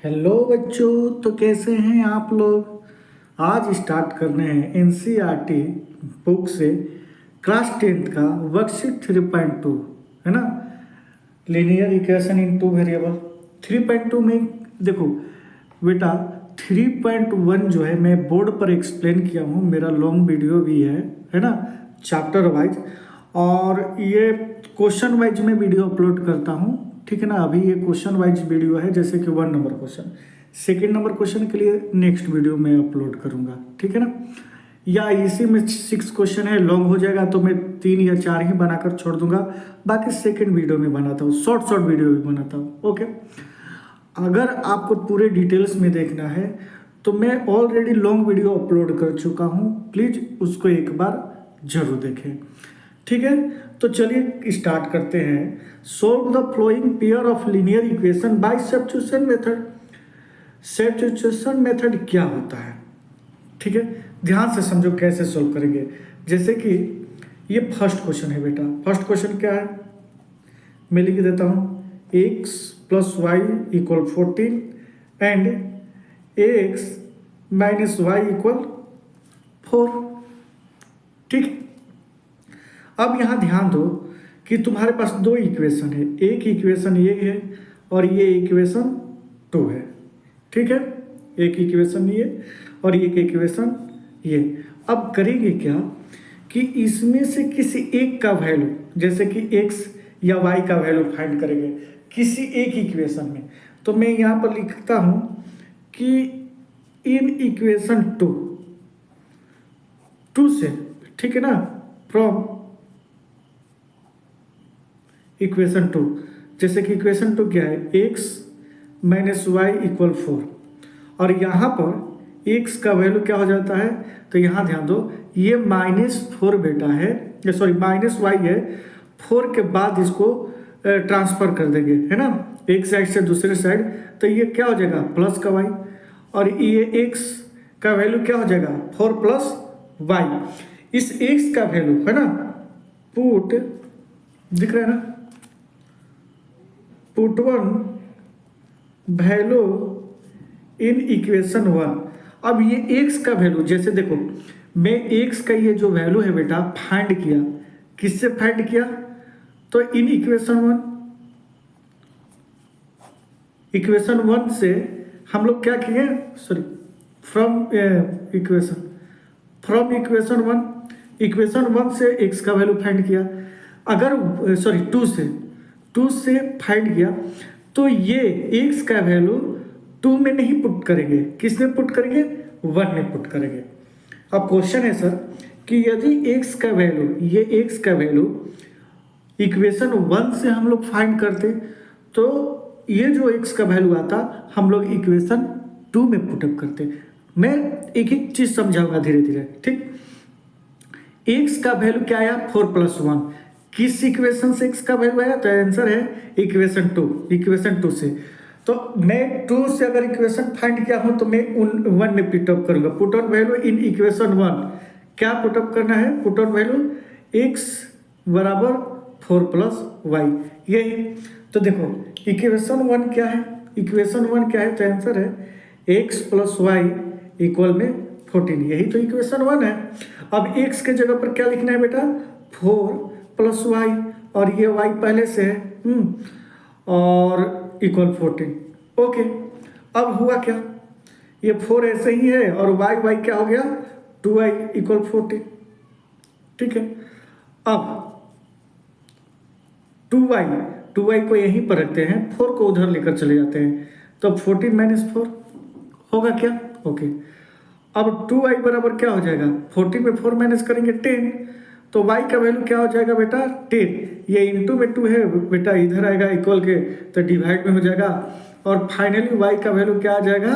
Hello बच्चों, तो कैसे हैं आप लोग। आज स्टार्ट करने हैं एनसीईआरटी बुक से क्लास 10th का वर्कशीट 3.2 है ना। Linear equation in two variable 3.2 में देखो बेटा, 3.1 जो है मैं बोर्ड पर एक्सप्लेन किया हूँ, मेरा लॉन्ग वीडियो भी है ना, चैप्टर वाइज। और ये क्वेश्चन वाइज में वीडियो अपलोड करता हूँ, ठीक है ना। अभी ये क्वेश्चन वाइज वीडियो है, जैसे कि 1 number question, second number question के लिए नेक्स्ट वीडियो में अपलोड करूँगा, ठीक है ना। या इसी में 6 क्वेश्चन है, लॉन्ग हो जाएगा तो मैं 3 या 4 ही बनाकर छोड़ दूंगा, बाकी सेकेंड वीडियो में बनाता हूँ, शॉर्ट शॉर्ट वीडियो भी बनाता हूँ, ओके। अगर आपको पूरे डिटेल्स में देखना है तो मैं ऑलरेडी लॉन्ग वीडियो अपलोड कर चुका हूँ, प्लीज़ उसको एक बार जरूर देखें, ठीक है। तो चलिए स्टार्ट करते हैं। Solve the flowing pair of linear equation by substitution method. Substitution method क्या होता है, ठीक है, ध्यान से समझो कैसे सोल्व करेंगे। जैसे कि ये फर्स्ट क्वेश्चन है बेटा, फर्स्ट क्वेश्चन क्या है, मैं लिख देता हूँ x plus y equal 14 and x minus y equal 4, ठीक। अब यहाँ ध्यान दो कि तुम्हारे पास दो इक्वेशन है, एक इक्वेशन ये है और ये इक्वेशन 2 है, ठीक है। एक इक्वेशन ये और एक इक्वेशन ये। अब करेंगे क्या कि इसमें से किसी एक का वैल्यू, जैसे कि x या y का वैल्यू फाइंड करेंगे किसी एक इक्वेशन में। तो मैं यहाँ पर लिखता हूँ कि इन इक्वेशन 2 से, ठीक है ना, फ्रॉम इक्वेशन 2, जैसे कि इक्वेशन 2 क्या है, x माइनस वाई इक्वल 4, और यहाँ पर x का वैल्यू क्या हो जाता है, तो यहाँ ध्यान दो, ये -4 बेटा है, सॉरी -y है, 4 के बाद इसको ट्रांसफर कर देंगे, है ना, एक साइड से दूसरे साइड, तो ये क्या हो जाएगा प्लस का y, और ये x का वैल्यू क्या हो जाएगा 4 प्लस y। इस x का वैल्यू है ना, पुट दिख रहा है ना, पुट 1 वैल्यू इन इक्वेशन 1। अब ये x का वैल्यू, जैसे देखो मैं x का ये जो वैल्यू है बेटा फाइंड किया, किससे फाइंड किया, तो इन इक्वेशन 1 से हम लोग क्या किए, सॉरी फ्रॉम इक्वेशन 1 से x का वैल्यू फाइंड किया। अगर सॉरी 2 से फाइंड किया, तो ये x का वैल्यू 2 में नहीं पुट करेंगे, किस में पुट करेंगे, 1 में पुट करेंगे। अब क्वेश्चन है सर कि यदि x का वैल्यू, ये x का वैल्यू इक्वेशन 1 से हम लोग फाइंड करते, तो ये जो x का वैल्यू आता हम लोग इक्वेशन 2 में पुटअप करते। मैं एक एक चीज समझाऊंगा धीरे धीरे, ठीक। x का वैल्यू क्या आया 4 प्लस 1, किस इक्वेशन से x का वैल्यू आया, तो आंसर है इक्वेशन 2 से। तो मैं 2 से अगर इक्वेशन फाइंड किया हूं तो मैं उन 1 में पुटअप करूंगा, put on value in equation 1। क्या पुटअप करना है, पुट ऑन वैल्यू x बराबर 4 प्लस y, यही। तो देखो इक्वेशन 1 क्या है, इक्वेशन 1 क्या है, तो आंसर है x प्लस वाई इक्वल में 14, यही तो इक्वेशन 1 है। अब x के जगह पर क्या लिखना है बेटा, 4 प्लस वाई, और ये y पहले से है, और इक्वल 14, ओके। अब हुआ क्या, ये 4 ऐसे ही है और y क्या हो गया 2y इक्वल 14, ठीक है। अब 2y को यहीं पर रखते हैं, 4 को उधर लेकर चले जाते हैं, तो 14 माइनस 4 होगा क्या, ओके। अब 2y बराबर क्या हो जाएगा, 14 में 4 माइनस करेंगे 10, तो y का वैल्यू क्या हो जाएगा बेटा 10, ये इंटू में 2 है बेटा, इधर आएगा इक्वल के तो डिवाइड में हो जाएगा, और फाइनली y का वैल्यू क्या आ जाएगा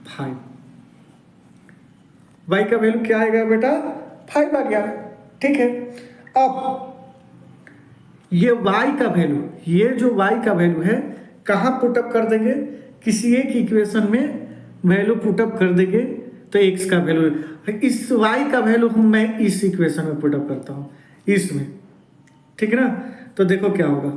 5, y का वैल्यू क्या आएगा बेटा 5 आ गया, ठीक है। अब ये y का वैल्यू, ये जो y का वैल्यू है कहाँ पुटअप कर देंगे, किसी एक इक्वेशन में वैल्यू पुटअप कर देंगे, तो x का वैल्यू, इस y का वैल्यू मैं इस इक्वेशन में पुटअप करता हूँ, इसमें, ठीक है ना। तो देखो क्या होगा,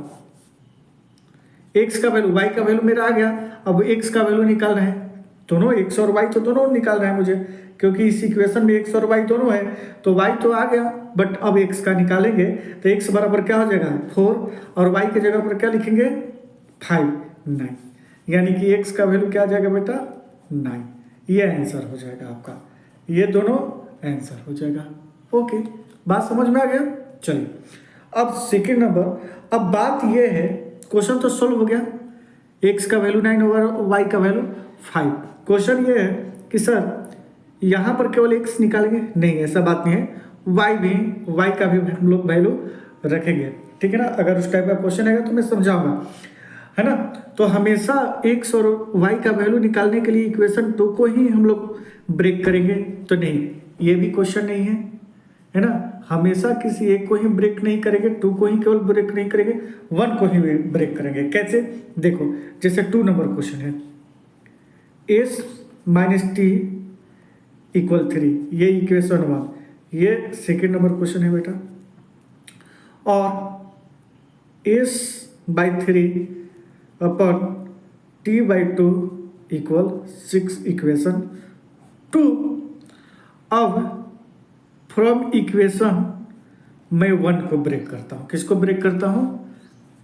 एक्स का वैल्यू, वाई का वैल्यू मेरा आ गया, अब एक्स का वैल्यू निकालना है। दोनों एक्स और वाई तो दोनों निकालना है मुझे, क्योंकि इस इक्वेशन में एक्स और वाई दोनों है। तो वाई तो आ गया, बट अब एक्स का निकालेंगे तो एक्स बराबर क्या हो जाएगा 4, और वाई की जगह पर क्या लिखेंगे 5, 9, यानी कि एक्स का वैल्यू क्या आ जाएगा बेटा 9। ये आंसर हो जाएगा आपका, ये दोनों आंसर हो जाएगा। ओके, बात समझ में आ गया। चलिए अब सेकेंड नंबर, अब बात ये है, क्वेश्चन तो सोल्व हो गया, एक्स का वैल्यू 9 होगा, वाई का वैल्यू 5। क्वेश्चन ये है कि सर यहाँ पर केवल एक्स निकालेंगे, नहीं ऐसा बात नहीं है, वाई का भी हम लोग वैल्यू रखेंगे, ठीक है ना। अगर उस टाइप का क्वेश्चन आएगा तो मैं समझाऊंगा, है ना। तो हमेशा एक्स और वाई का वैल्यू निकालने के लिए इक्वेशन 2 को ही हम लोग ब्रेक करेंगे, तो नहीं, ये भी क्वेश्चन नहीं है ना। हमेशा किसी एक को ही ब्रेक नहीं करेंगे, 2 को ही केवल ब्रेक नहीं करेंगे, 1 को ही ब्रेक करेंगे। कैसे, देखो जैसे 2 नंबर क्वेश्चन है, एस माइनस टी इक्वल 3, ये इक्वेशन 1, ये सेकेंड नंबर क्वेश्चन है बेटा। और S by 3 upon T by 2 equal 6, equation 2। अब फ्रॉम इक्वेशन मैं 1 को ब्रेक करता हूँ, किसको ब्रेक करता हूँ,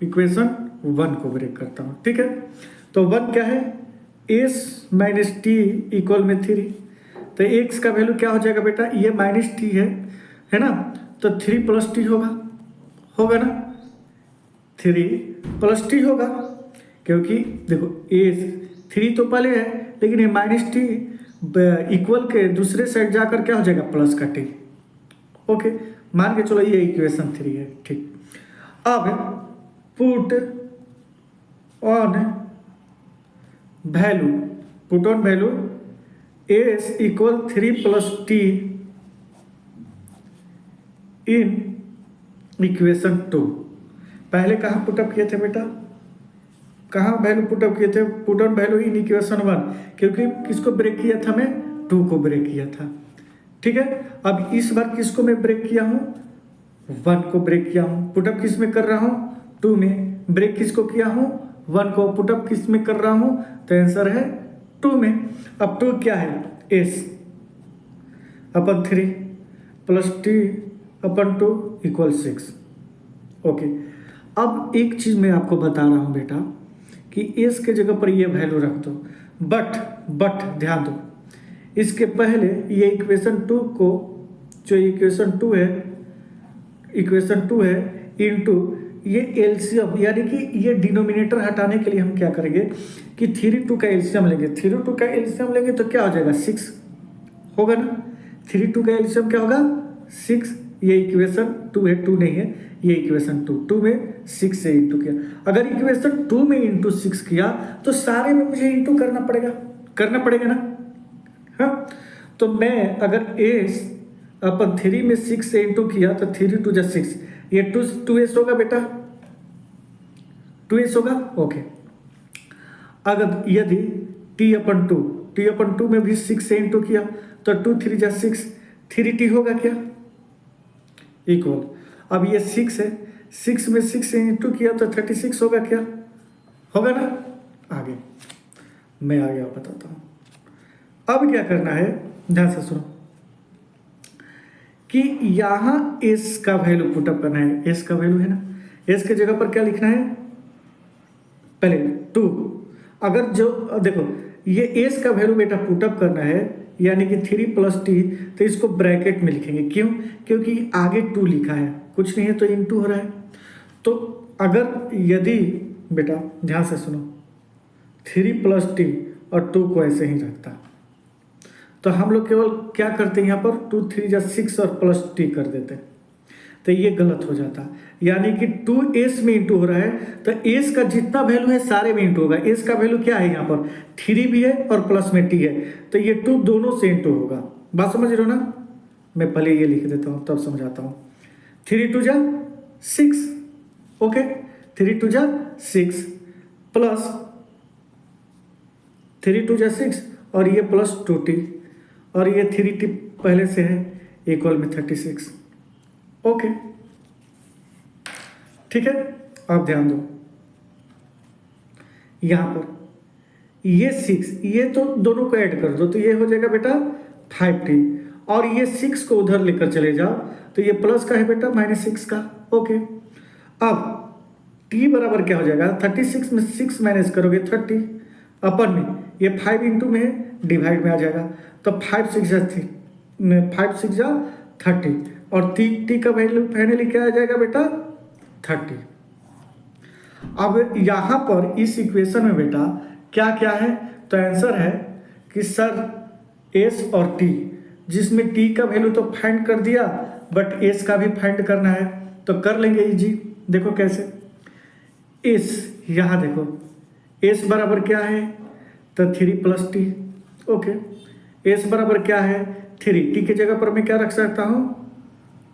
इक्वेशन 1 को ब्रेक करता हूँ, ठीक है। तो 1 क्या है, एस माइनस टी इक्वल में 3, तो एक्स का वैल्यू क्या हो जाएगा बेटा, ये माइनस टी है ना, तो 3 प्लस टी होगा ना, 3 प्लस टी होगा, क्योंकि देखो ए 3 तो पहले है, लेकिन ये माइनस टी इक्वल के दूसरे साइड जाकर क्या हो जाएगा प्लस का टी। ओके, मान के चलो ये इक्वेशन 3 है, ठीक। अब put on value S equal 3 plus T in equation 2। पहले कहाँ पुटअप किए थे बेटा, कहाँ वैल्यू पुटअप किए थे, put on value in equation 1, क्योंकि किसको ब्रेक किया था मैं, 2 को ब्रेक किया था, ठीक है। अब इस बार किसको मैं ब्रेक किया हूँ, 1 को ब्रेक किया हूँ। पुटअप किस में कर रहा हूँ, 2 में। ब्रेक किसको किया हूँ, 1 को। पुटअप किस में कर रहा हूँ, तो आंसर है 2 में। अब 2 क्या है, एस अपन 3 प्लस टी अपन 2 इक्वल 6। ओके, अब एक चीज मैं आपको बता रहा हूं बेटा कि एस के जगह पर ये वैल्यू रख दो, बट ध्यान दो, इसके पहले ये इक्वेशन 2 को, जो इक्वेशन 2 है इनटू ये एलसीएम, यानी कि ये डिनोमिनेटर हटाने के लिए हम क्या करेंगे कि 3 2 का एलसीएम लेंगे। 3 2 का एलसीएम लेंगे तो क्या हो जाएगा 6 होगा ना। 3 2 का एलसीएम क्या होगा 6। ये इक्वेशन 2 है, 2 नहीं है, ये इक्वेशन 2 में 6 से इंटू किया। अगर इक्वेशन 2 में इंटू 6 किया तो सारे में मुझे इंटू करना पड़ेगा ना। हाँ, तो मैं अगर एस अपन 3 में 6 से इंटू किया तो 3 2 जा 6, ये 2s होगा बेटा, 2s होगा। ओके, अगर यदि t अपन 2 में भी 6 से इंटू किया तो 2 3 जा 6, 3t होगा क्या, इक्वल। अब ये 6 है, 6 में 6 से इंटू किया तो 36 होगा क्या, होगा ना। आगे मैं आगे बताता हूँ। अब क्या करना है, ध्यान से सुनो कि यहां एस का वैल्यू पुटअप करना है। एस का वैल्यू है ना, एस के जगह पर क्या लिखना है, पहले 2। अगर जो देखो ये एस का वैल्यू बेटा पुटअप करना है, यानी कि 3 प्लस टी, तो इसको ब्रैकेट में लिखेंगे। क्यों, क्योंकि आगे 2 लिखा है, कुछ नहीं है तो इनटू हो रहा है। तो अगर यदि बेटा ध्यान से सुनो, 3 प्लस टी और 2 को ऐसे ही रखता, तो हम लोग केवल क्या करते हैं यहाँ पर 2 3 जा 6 और प्लस टी कर देते, तो ये गलत हो जाता। यानी कि 2s में इंटू हो रहा है, तो s का जितना वैल्यू है सारे में इंटू होगा। s का वैल्यू क्या है, यहाँ पर 3 भी है और प्लस में t है, तो ये 2 दोनों से इंटू होगा। बात समझ रहे हो ना, मैं पहले ये लिख देता हूँ तब समझाता हूँ। 3 2 जा 6, ओके, 3 2 जा 6 प्लस 3 2 जा 6 और ये प्लस 2t और ये 3t पहले से है, इक्वल में 36। ओके, ठीक है। अब ध्यान दो, यहाँ पर ये 6, ये तो दोनों को ऐड कर दो तो ये हो जाएगा बेटा 5t, और ये 6 को उधर लेकर चले जाओ तो ये प्लस का है बेटा -6 का। ओके, अब t बराबर क्या हो जाएगा, 36 में 6 माइनस करोगे 30, अपन में ये 5 इंटू में डिवाइड में आ जाएगा, तो 5 6 जा 30, और t का वैल्यू फाइनली क्या आ जाएगा बेटा 30। अब यहाँ पर इस इक्वेशन में बेटा क्या क्या है, तो आंसर है कि सर s और t, जिसमें t का वैल्यू तो फाइंड कर दिया बट s का भी फाइंड करना है, तो कर लेंगे इजी। देखो कैसे, s यहाँ देखो s बराबर क्या है, तो 3 + t। ओके, s बराबर क्या है 3, t की जगह पर मैं क्या रख सकता हूँ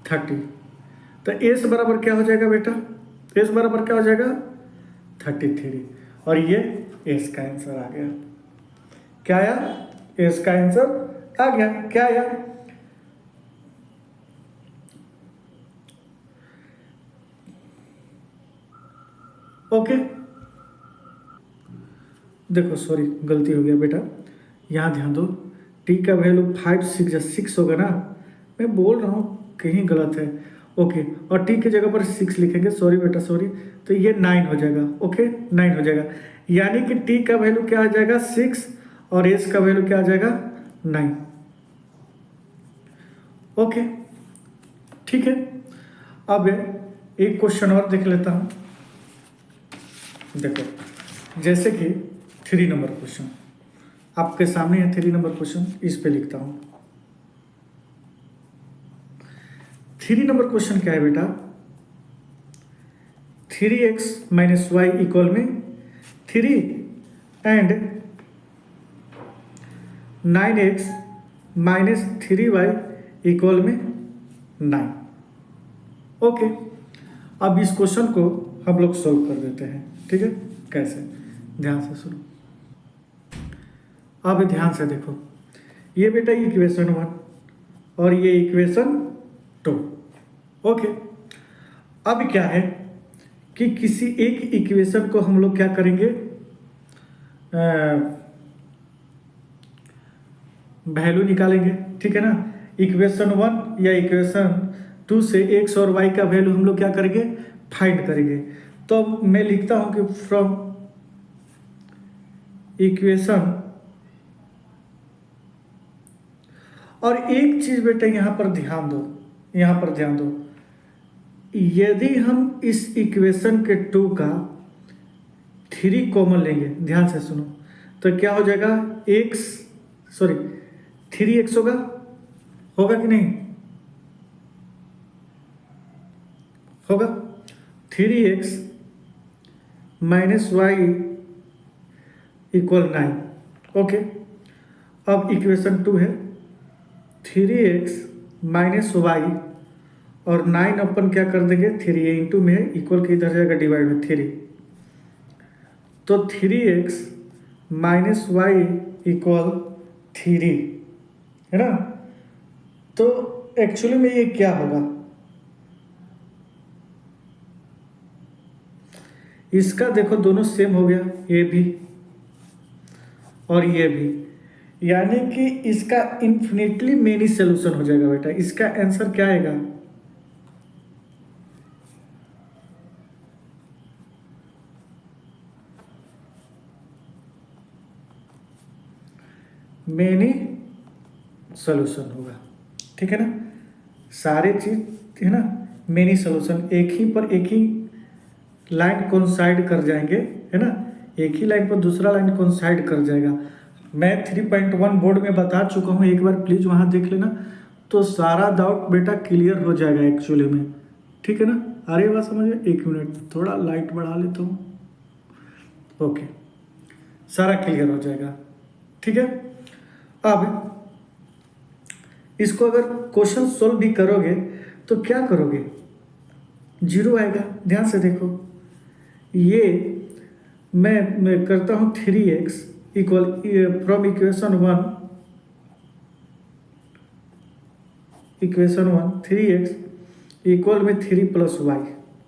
30, तो s बराबर क्या हो जाएगा बेटा, s बराबर क्या हो जाएगा 33, और ये s का आंसर आ गया। क्या आया, s का आंसर आ गया। क्या आया, ओके। देखो सॉरी गलती हो गया बेटा, यहाँ ध्यान दो, t का वैल्यू 5 6 होगा ना, मैं बोल रहा हूँ कहीं गलत है। ओके, और t की जगह पर 6 लिखेंगे, सॉरी बेटा सॉरी, तो ये 9 हो जाएगा। ओके, 9 हो जाएगा, यानी कि t का वैल्यू क्या आ जाएगा 6 और s का वैल्यू क्या आ जाएगा 9। ओके ठीक है, अब एक क्वेश्चन और देख लेता हूँ। देखो जैसे कि 3 नंबर क्वेश्चन आपके सामने है, 3 नंबर क्वेश्चन, इस पे लिखता हूँ। 3 नंबर क्वेश्चन क्या है बेटा, 3x - y इक्वल में 3 एंड 9x - 3y इक्वल में 9। ओके, अब इस क्वेश्चन को हम लोग सॉल्व कर देते हैं। ठीक है, कैसे, ध्यान से सुनो। अब ध्यान से देखो, ये बेटा इक्वेशन 1 और ये इक्वेशन 2। ओके, अब क्या है कि किसी एक इक्वेशन को हम लोग क्या करेंगे, वैल्यू निकालेंगे। ठीक है ना, इक्वेशन 1 या इक्वेशन 2 से x और y का वैल्यू हम लोग क्या करेंगे, फाइंड करेंगे। तो मैं लिखता हूं कि फ्रॉम इक्वेशन, और एक चीज बेटा यहां पर ध्यान दो, यहां पर ध्यान दो, यदि हम इस इक्वेशन के 2 का 3 कॉमन लेंगे, ध्यान से सुनो, तो क्या हो जाएगा, 3x होगा कि नहीं, होगा 3x - y इक्वल 9। ओके, अब इक्वेशन 2 है 3x - y और 9 अपन क्या कर देंगे 3 इंटू में इक्वल के इधर जाएगा डिवाइड में 3, तो 3x - y इक्वल 3 है ना। तो एक्चुअली में ये क्या होगा, इसका देखो दोनों सेम हो गया, ये भी और ये भी, यानी कि इसका इन्फिनिटली मेनी सोल्यूशन हो जाएगा बेटा। इसका आंसर क्या आएगा, मेनी सोल्यूशन होगा। ठीक है ना, सारे चीज है ना, मेनी सोल्यूशन, एक ही पर एक ही लाइन कोइंसाइड कर जाएंगे, है ना, एक ही लाइन पर दूसरा लाइन कोइंसाइड कर जाएगा। मैं 3.1 बोर्ड में बता चुका हूँ, एक बार प्लीज वहां देख लेना, तो सारा डाउट बेटा क्लियर हो जाएगा एक्चुअली में। ठीक है ना, आ रही बात समझ में, 1 मिनट थोड़ा लाइट बढ़ा लेता हूँ। ओके, सारा क्लियर हो जाएगा। ठीक है, अब इसको अगर क्वेश्चन सोल्व भी करोगे तो क्या करोगे, 0 आएगा। ध्यान से देखो, ये मैं करता हूं 3x equal from equation 1 3x equal में 3 + y।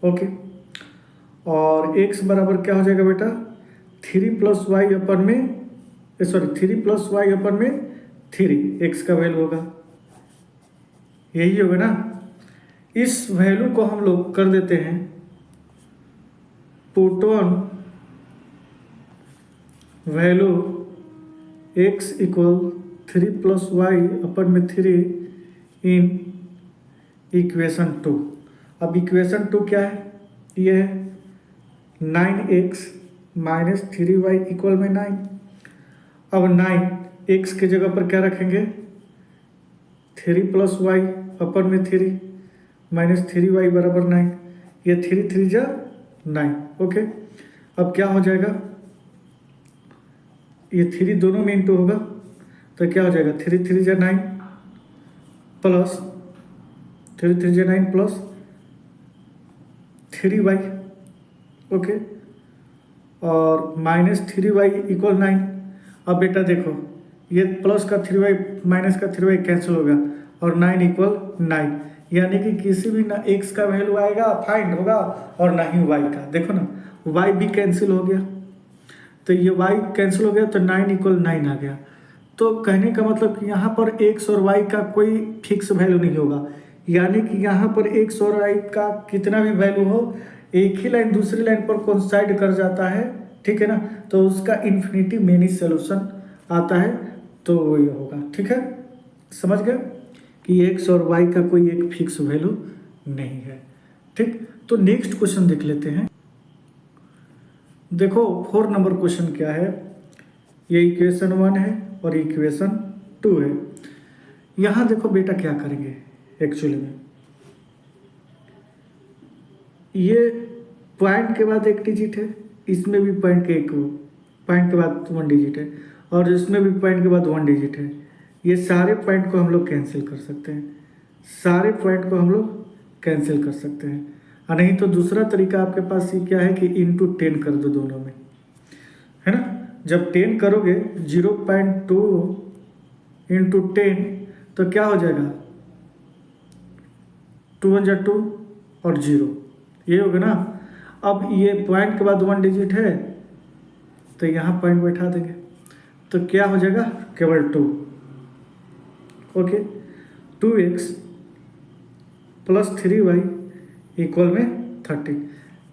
ओके, और x बराबर क्या हो जाएगा बेटा 3 प्लस वाई अपन में, सॉरी 3 प्लस वाई अपन में 3 एक्स का वैल्यू होगा, यही होगा ना। इस वैल्यू को हम लोग कर देते हैं put on value x equal 3 plus y upon में 3 इन इक्वेशन 2। अब इक्वेशन 2 क्या है, ये है 9x माइनस 3y इक्वल में 9। अब 9x के जगह पर क्या रखेंगे, 3 प्लस वाई अपन में 3 माइनस 3y बराबर 9। ये 3 3 जा 9। ओके, अब क्या हो जाएगा, ये 3 दोनों में इंटू होगा तो क्या हो जाएगा, 3 3 जा 9 प्लस 3 3 जा 9 प्लस 3y। ओके, और माइनस 3y इक्वल 9। अब बेटा देखो, ये प्लस का 3y माइनस का 3y कैंसिल होगा और 9 इक्वल 9, यानी कि किसी भी ना x का वैल्यू आएगा फाइंड होगा और ना ही y का। देखो ना, y भी कैंसिल हो गया, तो ये y कैंसिल हो गया तो 9 इक्वल 9 आ गया। तो कहने का मतलब कि यहाँ पर x और y का कोई फिक्स वैल्यू नहीं होगा, यानी कि यहाँ पर x और y का कितना भी वैल्यू हो, एक ही लाइन दूसरी लाइन पर कोइंसाइड कर जाता है, ठीक है ना, तो उसका इन्फिनिटी मेनी सोल्यूशन आता है, तो वही होगा। ठीक है, समझ गए कि x और y का कोई एक फिक्स वैल्यू नहीं है। ठीक, तो नेक्स्ट क्वेश्चन देख लेते हैं। देखो 4 नंबर क्वेश्चन क्या है, ये इक्वेशन 1 है और इक्वेशन 2 है। यहाँ देखो बेटा क्या करेंगे एक्चुअली में, ये पॉइंट के बाद एक डिजिट है, इसमें भी पॉइंट के बाद 1 डिजिट है, और इसमें भी पॉइंट के बाद 1 डिजिट है। ये सारे पॉइंट को हम लोग कैंसिल कर सकते हैं, सारे पॉइंट को हम लोग कैंसिल कर सकते हैं। और नहीं तो दूसरा तरीका आपके पास ये क्या है कि इंटू 10 कर दो दोनों में, है ना। जब 10 करोगे 0.2 इंटू 10 तो क्या हो जाएगा, 2 1 जा 2 और 0, ये होगा ना। अब ये पॉइंट के बाद 1 डिजिट है तो यहाँ पॉइंट बैठा देंगे, तो क्या हो जाएगा, केवल 2। Okay, 2x plus 3y equal में 30।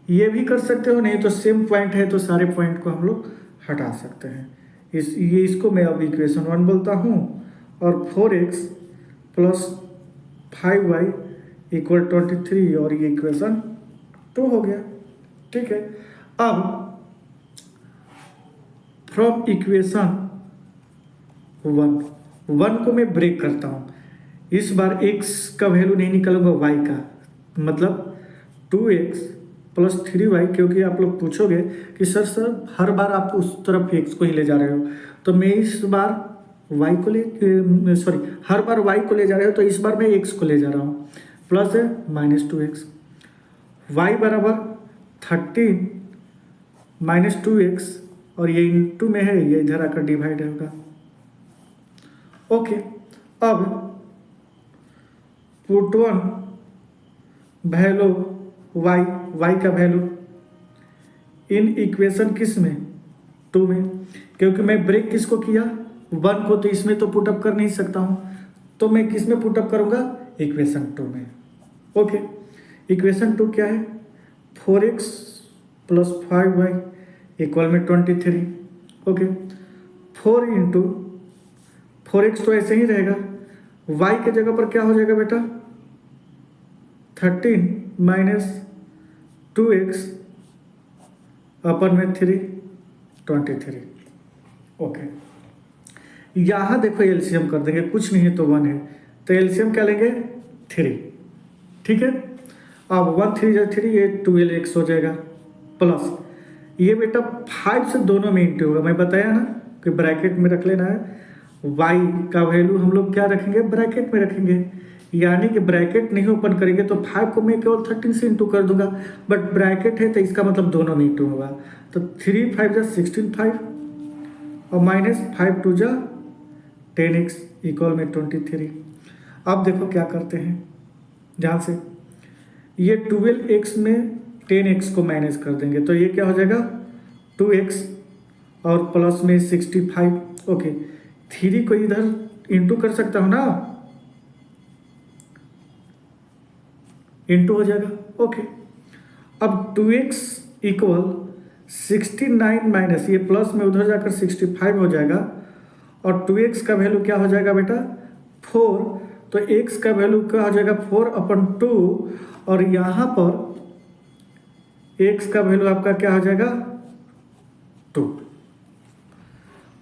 ये भी कर सकते हो, नहीं तो सेम पॉइंट है तो सारे पॉइंट को हम लोग हटा सकते हैं। इसको मैं अब इक्वेशन 1 बोलता हूँ, और 4x प्लस 5y इक्वल 23, और ये इक्वेशन 2 हो गया। ठीक है, अब फ्रॉम इक्वेशन 1 को मैं ब्रेक करता हूँ। इस बार x का वैल्यू नहीं निकलूंगा, y का, मतलब 2x प्लस 3y, क्योंकि आप लोग पूछोगे कि सर हर बार आप उस तरफ x को ही ले जा रहे हो, तो मैं इस बार y को हर बार y को ले जा रहे हो तो इस बार मैं x को ले जा रहा हूँ, प्लस है माइनस 2x, y बराबर 13 माइनस 2x, और ये इंटू में है, ये इधर आकर डिवाइड होगा। ओके, अब पुट ऑन वैल्यू y का वैल्यू इन इक्वेशन किस में, 2 में, क्योंकि मैं ब्रेक किसको किया, 1 को, तो इसमें तो पुटअप कर नहीं सकता हूँ, तो मैं किस में पुटअप करूँगा, इक्वेशन 2 में। ओके, इक्वेशन 2 क्या है, 4x प्लस 5y इक्वल में 23। ओके, 4 इंटू 4x तो ऐसे ही रहेगा, y के जगह पर क्या हो जाएगा बेटा, 13 माइनस 2x अपन में 3 23। ओके, यहाँ देखो एलसीएम कर देंगे, कुछ नहीं है तो 1 है, तो एलसीएम क्या लेंगे, 3। ठीक है, अब 1 3 जा 3, ये 12x हो जाएगा, प्लस ये बेटा 5 से दोनों में इंटू होगा। मैं बताया ना कि ब्रैकेट में रख लेना है, y का वैल्यू हम लोग क्या रखेंगे, ब्रैकेट में रखेंगे, यानी कि ब्रैकेट नहीं ओपन करेंगे तो 5 को मैं केवल 13 से इंटू कर दूंगा, बट ब्रैकेट है तो इसका मतलब दोनों में इंटू होगा, तो 3 5 जा 16 5, और माइनस 5 2 जा 10x इक्वल में 23। अब देखो क्या करते हैं, ध्यान से, ये 12x में 10x को माइनस कर देंगे, तो ये क्या हो जाएगा, 2x और प्लस में 65। ओके, 3 को इधर इंटू कर सकता हूँ ना, इंटू हो जाएगा। ओके, अब 2x इक्वल 69 माइनस ये प्लस में उधर जाकर 65 हो जाएगा, और 2x का वैल्यू क्या हो जाएगा बेटा 4, तो x का वैल्यू क्या हो जाएगा 4/2, और यहाँ पर x का वैल्यू आपका क्या हो जाएगा 2।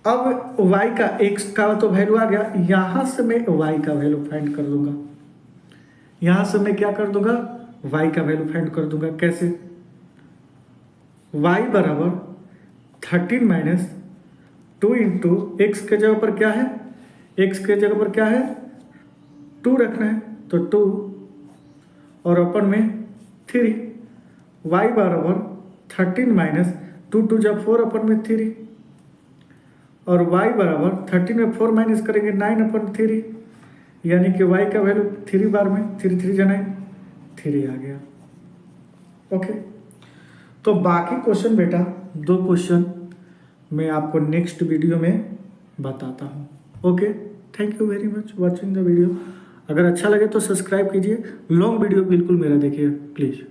अब y का x का तो वैल्यू आ गया, यहाँ से मैं y का वैल्यू फाइंड कर दूंगा, यहाँ से मैं क्या कर दूंगा y का वैल्यू फाइंड कर दूंगा। कैसे, y बराबर 13 माइनस 2 इंटू एक्स के जगह पर क्या है, x के जगह पर क्या है 2 रखना है, तो 2 और अपन में 3, y बराबर 13 माइनस 2 2 जब 4 अपन में 3, और y बराबर 13 में 4 माइनस करेंगे 9/3, यानी कि y का वैल्यू 3 बार में 3 3 9 3 आ गया। ओके, तो बाकी क्वेश्चन बेटा 2 क्वेश्चन मैं आपको नेक्स्ट वीडियो में बताता हूँ। Okay, thank you very much watching the video. अगर अच्छा लगे तो सब्सक्राइब कीजिए, लॉन्ग वीडियो बिल्कुल मेरा देखिए प्लीज़।